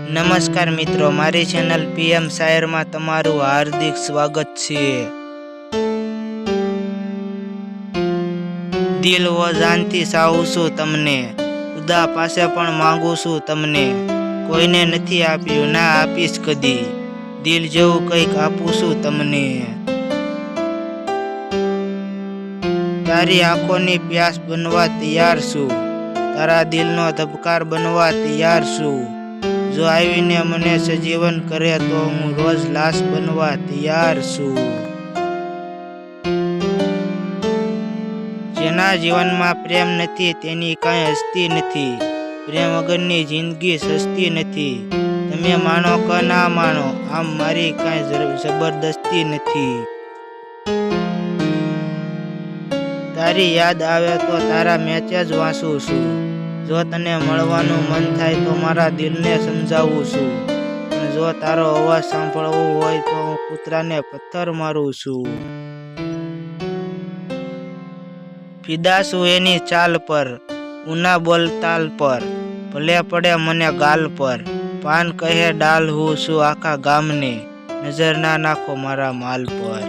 નમસ્કાર મિત્રો, મારી ચેનલ PM શાયરમાં તમારું હાર્દિક સ્વાગત છે। દિલ વો જાનથી ચાહું છું તમને, ખુદા પાસે પણ માંગુ છું તમને। કોઈને નથી આપ્યું, ના આપીશ કદી, દિલ જેવું કંઈક આપું છું તમને। તારી આંખોની પ્યાસ બનવા તૈયાર છું, તારા દિલનો ધબકાર બનવા તૈયાર છું। જો આવીને મને સજીવન કરે તો હું રોજ લાશ બનવા તૈયાર છું। જેના જીવનમાં પ્રેમ નથી તેની કાંઈ હસ્તી નથી, પ્રેમ વગરની જિંદગી સસ્તી નથી। તમે માનો કે ના માનો, આમ મારી કાંઈ જબરદસ્તી નથી। તારી યાદ આવે તો તારા મેચેજ વાંચું છું, જો તને મળવાનું મન થાય તો મારા દિલને સમજાવું છું, પણ જો તારો અવાજ સાંભળવો હોય તો હું કૂતરાને પથ્થર મારું છું। ફિદા છું એની ચાલ પર, ઉના બોલતાલ પર, ભલે પડે મને ગાલ પર, પાન કહે ડાલ હું છું આખા ગામને, નજર ના નાખો મારા માલ પર।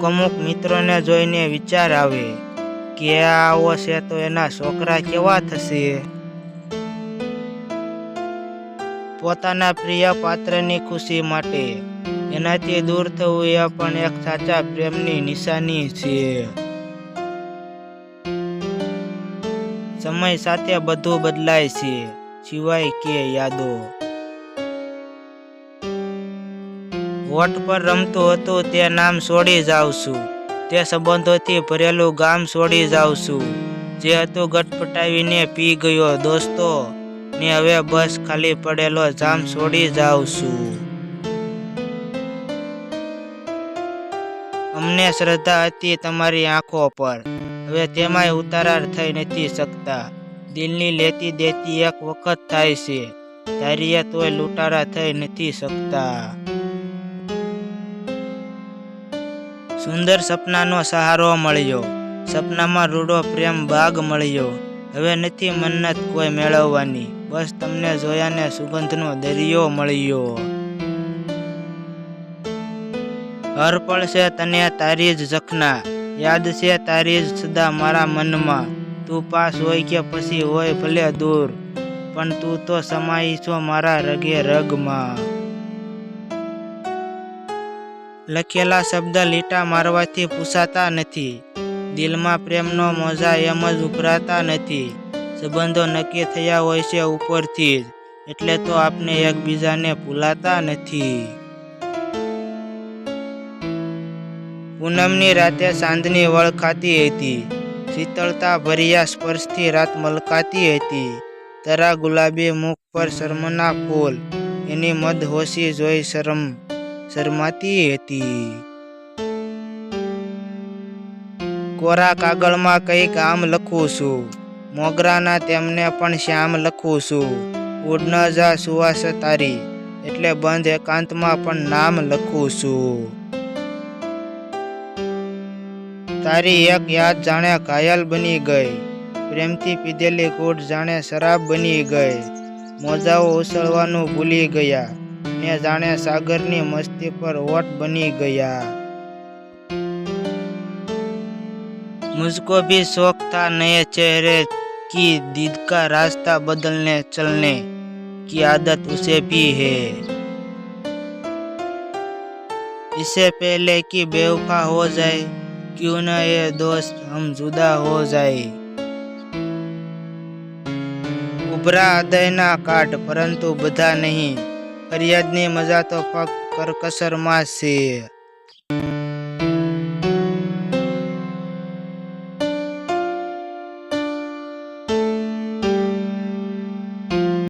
અમુક મિત્રોને જોઈને વિચાર આવે કે આવો છે તો એના છોકરા કેવા થશે। પોતાના પ્રિય પાત્રની ખુશી માટે એનાથી દૂર થવું એ પણ એક સાચા પ્રેમની નિશાની છે। સમય સાથે બધું બદલાય છે, સિવાય કે યાદો। હોઠ પર રમતું હતું તે નામ છોડી જાઉં છું, તે સંબંધોથી ભરેલું ગામ છોડી જાઉં છું, જે હતું ગટપટાવીને પી ગયો દોસ્તો ને હવે બસ ખાલી પડેલો જામ છોડી જાઉં છું। અમને શ્રદ્ધા હતી તમારી આંખો પર, હવે તેમાંય ઉતારા થઈ નથી શકતા। દિલની લેતી દેતી એક વખત થાય છે, ધારીએ તોય લૂંટારા થઈ નથી શકતા। સુંદર સપનાનો સહારો મળ્યો, સપનામાં રૂડો પ્રેમ બાગ મળ્યો, હવે નથી મન્નત કોઈ મેળવવાની, બસ તમને જોયાને સુગંધનો દરિયો મળ્યો। હર પળ છે તને તારી જ ઝખના, યાદ છે તારી જ સદા મારા મનમાં, તું પાસ હોય કે પછી હોય ભલે દૂર, પણ તું તો સમાઈ છો મારા રગે રગમાં। લખેલા શબ્દ લીટા મારવાથી પૂછાતા નથી, દિલમાં પ્રેમનો મોજા એમ જ ઉભરાતા નથી, સંબંધો નક્કી થયા હોય છે ઉપરથી જ, એટલે તો આપણે એકબીજાને ભૂલાતા નથી। પૂનમની રાતે ચાંદની વળખાતી હતી, શીતળતા ભર્યા સ્પર્શથી રાત મલકાતી હતી, તારા ગુલાબી મુખ પર શર્મના ફૂલ, એની મદહોશી જોઈ શરમાતી હતી। કોરા કાગળમાં કંઈક આમ લખું છું, મોગરાના તેમને પણ શ્યામ લખું છું, ઉડ ન જા સુવાસ તારી, એટલે બંધ એકાંતમાં પણ નામ લખું છું। તારી એક યાદ જાણે ઘાયલ બની ગઈ, પ્રેમથી પીધેલી ઘૂંટ જાણે શરાબ બની ગઈ, મોજાઓ ઉછળવાનું ભૂલી ગયા ને જાણે સાગરની મસ્તી પર ઓટ બની ગયા। मुझको भी शौक था नए चेहरे की दीद का रास्ता बदलने चलने की आदत उसे भी है, इससे पहले कि बेवफा हो जाए क्यों न ये दोस्त हम जुदा हो जाए। ઉભરા હૃદયના કાટ પરંતુ બધા નહીં, ફરિયાદની મજા તો ફક્ત કરકસરમાં છે।